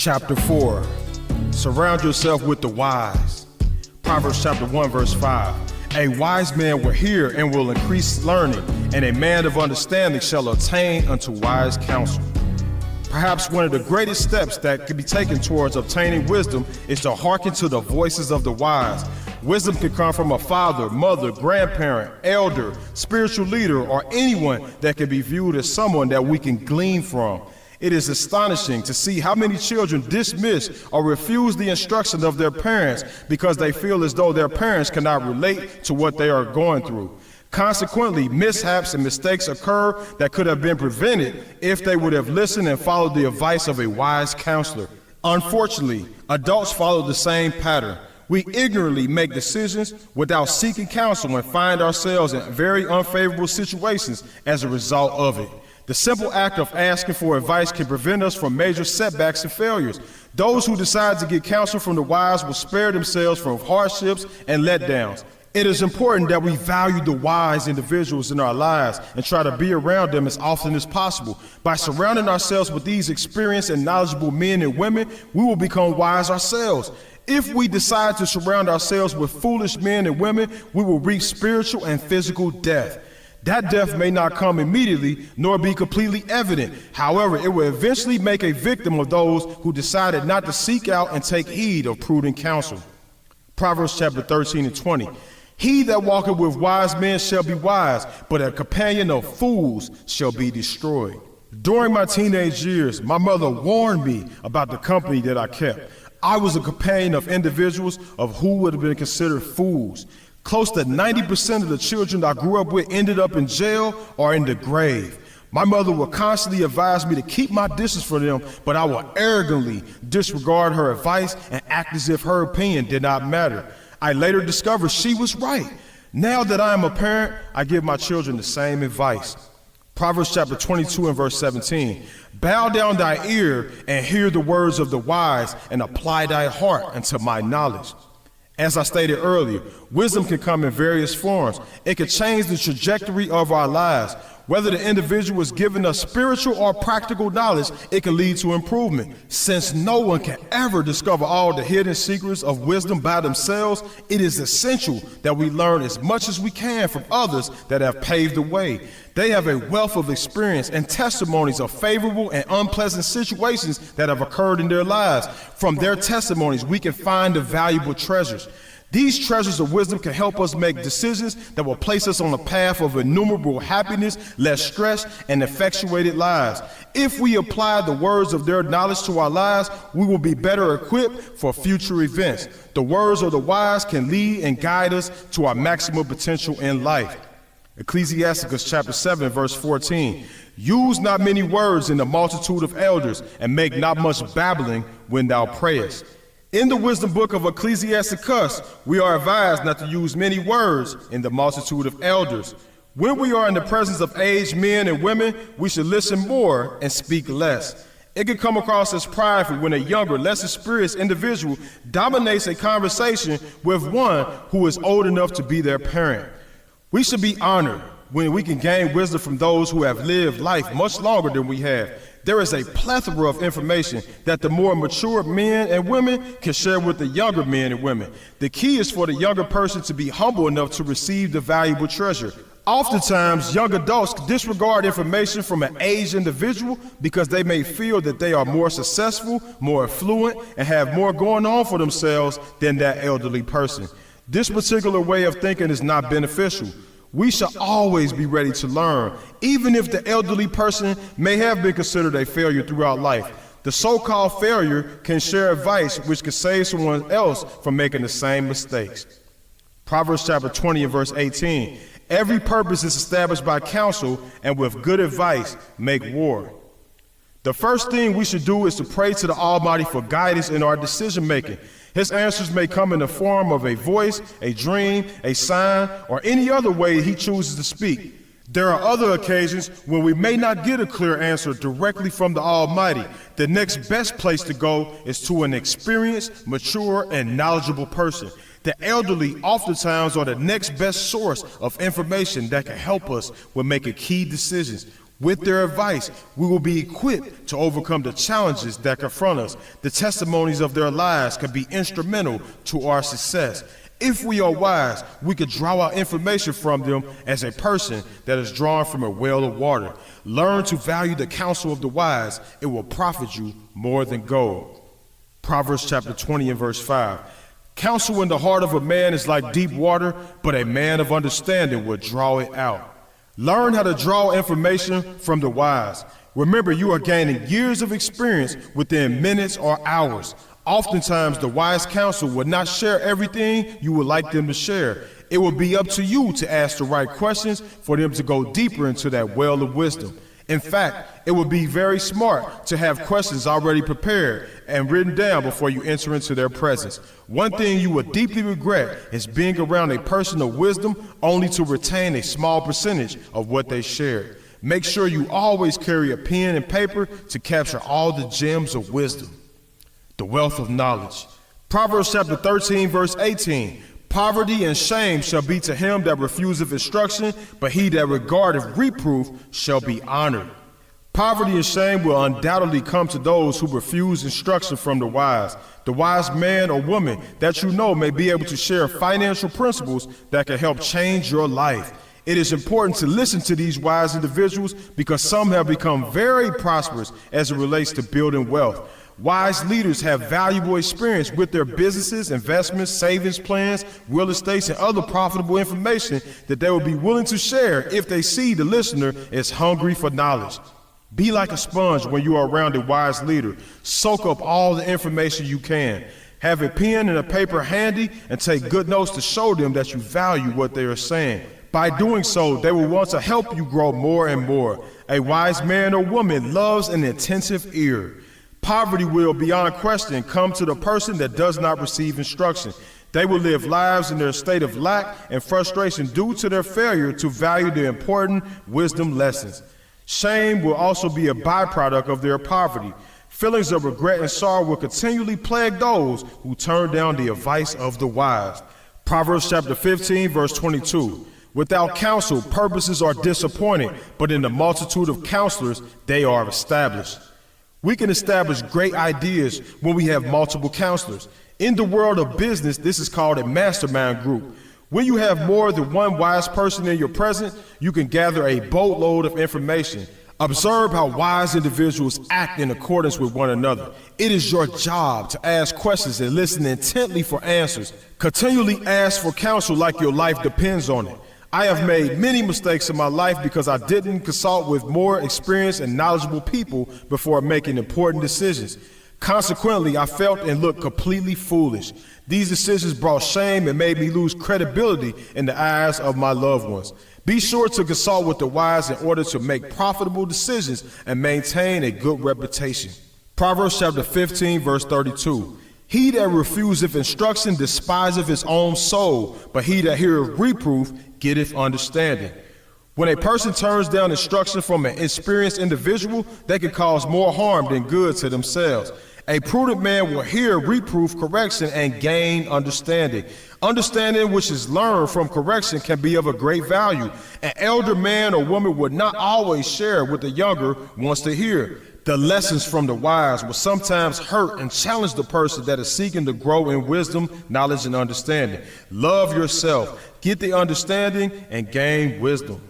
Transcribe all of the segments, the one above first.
Chapter 4. Surround yourself with the wise. Proverbs chapter 1, verse 5. A wise man will hear and will increase learning, and a man of understanding shall attain unto wise counsel. Perhaps one of the greatest steps that can be taken towards obtaining wisdom is to hearken to the voices of the wise. Wisdom can come from a father, mother, grandparent, elder, spiritual leader, or anyone that can be viewed as someone that we can glean from. It is astonishing to see how many children dismiss or refuse the instruction of their parents because they feel as though their parents cannot relate to what they are going through. Consequently, mishaps and mistakes occur that could have been prevented if they would have listened and followed the advice of a wise counselor. Unfortunately, adults follow the same pattern. We ignorantly make decisions without seeking counsel and find ourselves in very unfavorable situations as a result of it. The simple act of asking for advice can prevent us from major setbacks and failures. Those who decide to get counsel from the wise will spare themselves from hardships and letdowns. It is important that we value the wise individuals in our lives and try to be around them as often as possible. By surrounding ourselves with these experienced and knowledgeable men and women, we will become wise ourselves. If we decide to surround ourselves with foolish men and women, we will reach spiritual and physical death. That death may not come immediately nor be completely evident. However, it will eventually make a victim of those who decided not to seek out and take heed of prudent counsel. Proverbs chapter 13 and 20. He that walketh with wise men shall be wise, but a companion of fools shall be destroyed. During my teenage years, my mother warned me about the company that I kept. I was a companion of individuals of who would have been considered fools. Close to 90% of the children I grew up with ended up in jail or in the grave. My mother would constantly advise me to keep my distance from them, but I would arrogantly disregard her advice and act as if her opinion did not matter. I later discovered she was right. Now that I am a parent, I give my children the same advice. Proverbs chapter 22 and verse 17. Bow down thy ear and hear the words of the wise, and apply thy heart unto my knowledge. As I stated earlier, wisdom can come in various forms. It can change the trajectory of our lives. Whether the individual is giving us spiritual or practical knowledge, it can lead to improvement. Since no one can ever discover all the hidden secrets of wisdom by themselves, it is essential that we learn as much as we can from others that have paved the way. They have a wealth of experience and testimonies of favorable and unpleasant situations that have occurred in their lives. From their testimonies, we can find the valuable treasures. These treasures of wisdom can help us make decisions that will place us on a path of innumerable happiness, less stress, and effectuated lives. If we apply the words of their knowledge to our lives, we will be better equipped for future events. The words of the wise can lead and guide us to our maximum potential in life. Ecclesiasticus chapter 7, verse 14. Use not many words in the multitude of elders, and make not much babbling when thou prayest. In the wisdom book of Ecclesiasticus, we are advised not to use many words in the multitude of elders. When we are in the presence of aged men and women, we should listen more and speak less. It can come across as prideful when a younger, less experienced individual dominates a conversation with one who is old enough to be their parent. We should be honored when we can gain wisdom from those who have lived life much longer than we have. There is a plethora of information that the more mature men and women can share with the younger men and women. The key is for the younger person to be humble enough to receive the valuable treasure. Oftentimes, young adults disregard information from an aged individual because they may feel that they are more successful, more affluent, and have more going on for themselves than that elderly person. This particular way of thinking is not beneficial. We should always be ready to learn, even if the elderly person may have been considered a failure throughout life. The so-called failure can share advice which can save someone else from making the same mistakes. Proverbs chapter 20 and verse 18. Every purpose is established by counsel, and with good advice make war. The first thing we should do is to pray to the Almighty for guidance in our decision making. His answers may come in the form of a voice, a dream, a sign, or any other way he chooses to speak. There are other occasions when we may not get a clear answer directly from the Almighty. The next best place to go is to an experienced, mature, and knowledgeable person. The elderly oftentimes are the next best source of information that can help us with making key decisions. With their advice, we will be equipped to overcome the challenges that confront us. The testimonies of their lives can be instrumental to our success. If we are wise, we could draw out information from them as a person that is drawn from a well of water. Learn to value the counsel of the wise. It will profit you more than gold. Proverbs chapter 20 and verse 5. Counsel in the heart of a man is like deep water, but a man of understanding will draw it out. Learn how to draw information from the wise. Remember, you are gaining years of experience within minutes or hours. Oftentimes, the wise counsel will not share everything you would like them to share. It will be up to you to ask the right questions for them to go deeper into that well of wisdom. In fact, it would be very smart to have questions already prepared and written down before you enter into their presence. One thing you would deeply regret is being around a person of wisdom only to retain a small percentage of what they shared. Make sure you always carry a pen and paper to capture all the gems of wisdom. The wealth of knowledge. Proverbs chapter 13, verse 18. Poverty and shame shall be to him that refuseth instruction, but he that regardeth reproof shall be honored. Poverty and shame will undoubtedly come to those who refuse instruction from the wise. The wise man or woman that you know may be able to share financial principles that can help change your life. It is important to listen to these wise individuals because some have become very prosperous as it relates to building wealth. Wise leaders have valuable experience with their businesses, investments, savings plans, real estates, and other profitable information that they will be willing to share if they see the listener is hungry for knowledge. Be like a sponge when you are around a wise leader. Soak up all the information you can. Have a pen and a paper handy and take good notes to show them that you value what they are saying. By doing so, they will want to help you grow more and more. A wise man or woman loves an attentive ear. Poverty will, beyond question, come to the person that does not receive instruction. They will live lives in their state of lack and frustration due to their failure to value the important wisdom lessons. Shame will also be a byproduct of their poverty. Feelings of regret and sorrow will continually plague those who turn down the advice of the wise. Proverbs chapter 15, verse 22. Without counsel, purposes are disappointed, but in the multitude of counselors, they are established. We can establish great ideas when we have multiple counselors. In the world of business, this is called a mastermind group. When you have more than one wise person in your presence, you can gather a boatload of information. Observe how wise individuals act in accordance with one another. It is your job to ask questions and listen intently for answers. Continually ask for counsel like your life depends on it. I have made many mistakes in my life because I didn't consult with more experienced and knowledgeable people before making important decisions. Consequently, I felt and looked completely foolish. These decisions brought shame and made me lose credibility in the eyes of my loved ones. Be sure to consult with the wise in order to make profitable decisions and maintain a good reputation. Proverbs chapter 15, verse 32. He that refuseth instruction despiseth his own soul, but he that heareth reproof getteth understanding. When a person turns down instruction from an experienced individual, they can cause more harm than good to themselves. A prudent man will hear reproof, correction, and gain understanding. Understanding which is learned from correction can be of a great value. An elder man or woman would not always share what the younger wants to hear. The lessons from the wise will sometimes hurt and challenge the person that is seeking to grow in wisdom, knowledge, and understanding. Love yourself, get the understanding, and gain wisdom.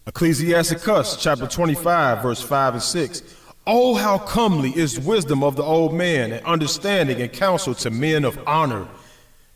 Ecclesiasticus chapter 25, verse 5 and 6. Oh, how comely is wisdom of the old man, and understanding and counsel to men of honor.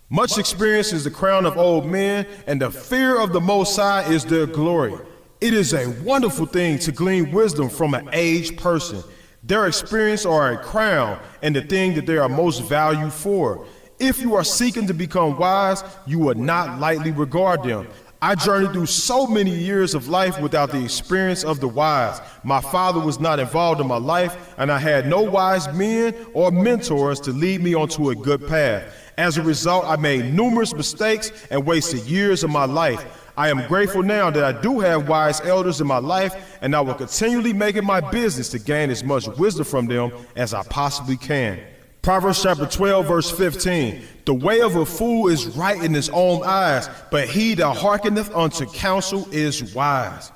Much experience is the crown of old men, and the fear of the Most High is their glory. It is a wonderful thing to glean wisdom from an aged person. Their experience are a crown and the thing that they are most valued for. If you are seeking to become wise, you will not lightly regard them. I journeyed through so many years of life without the experience of the wise. My father was not involved in my life, and I had no wise men or mentors to lead me onto a good path. As a result, I made numerous mistakes and wasted years of my life. I am grateful now that I do have wise elders in my life, and I will continually make it my business to gain as much wisdom from them as I possibly can. Proverbs chapter 12, verse 15. The way of a fool is right in his own eyes, but he that hearkeneth unto counsel is wise.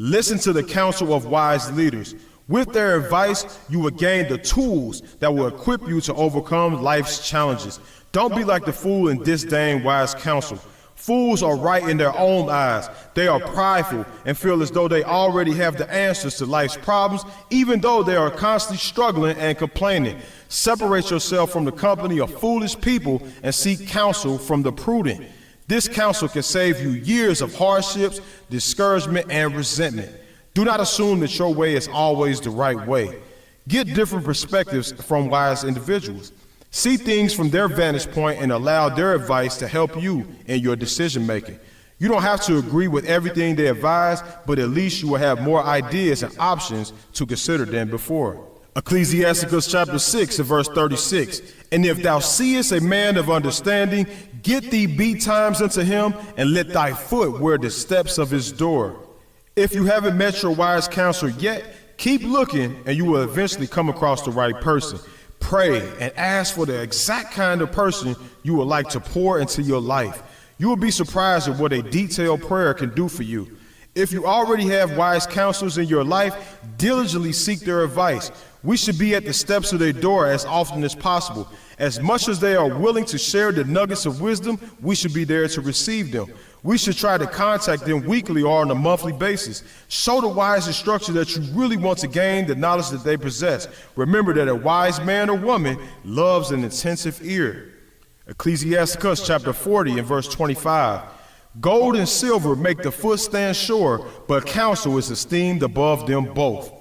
Listen to the counsel of wise leaders. With their advice, you will gain the tools that will equip you to overcome life's challenges. Don't be like the fool and disdain wise counsel. Fools are right in their own eyes. They are prideful and feel as though they already have the answers to life's problems, even though they are constantly struggling and complaining. Separate yourself from the company of foolish people and seek counsel from the prudent. This counsel can save you years of hardships, discouragement, and resentment. Do not assume that your way is always the right way. Get different perspectives from wise individuals. See things from their vantage point and allow their advice to help you in your decision making. You don't have to agree with everything they advise, but at least you will have more ideas and options to consider than before. Ecclesiasticus chapter 6 and verse 36. And if thou seest a man of understanding, get thee betimes unto him, and let thy foot wear the steps of his door. If you haven't met your wise counselor yet, keep looking and you will eventually come across the right person. Pray and ask for the exact kind of person you would like to pour into your life. You will be surprised at what a detailed prayer can do for you. If you already have wise counselors in your life, diligently seek their advice. We should be at the steps of their door as often as possible. As much as they are willing to share the nuggets of wisdom, we should be there to receive them. We should try to contact them weekly or on a monthly basis. Show the wise instructor that you really want to gain the knowledge that they possess. Remember that a wise man or woman loves an attentive ear. Ecclesiasticus chapter 40 and verse 25. Gold and silver make the foot stand sure, but counsel is esteemed above them both.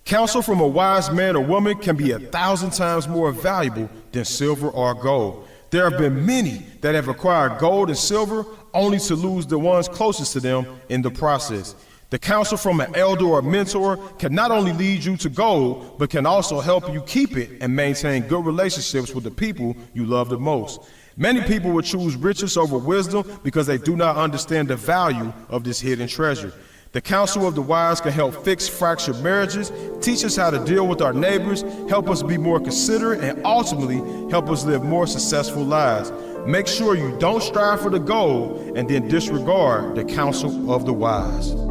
Counsel from a wise man or woman can be 1,000 times more valuable than silver or gold. There have been many that have acquired gold and silver only to lose the ones closest to them in the process. The counsel from an elder or mentor can not only lead you to gold, but can also help you keep it and maintain good relationships with the people you love the most. Many people will choose riches over wisdom because they do not understand the value of this hidden treasure. The counsel of the wise can help fix fractured marriages, teach us how to deal with our neighbors, help us be more considerate, and ultimately help us live more successful lives. Make sure you don't strive for the gold and then disregard the counsel of the wise.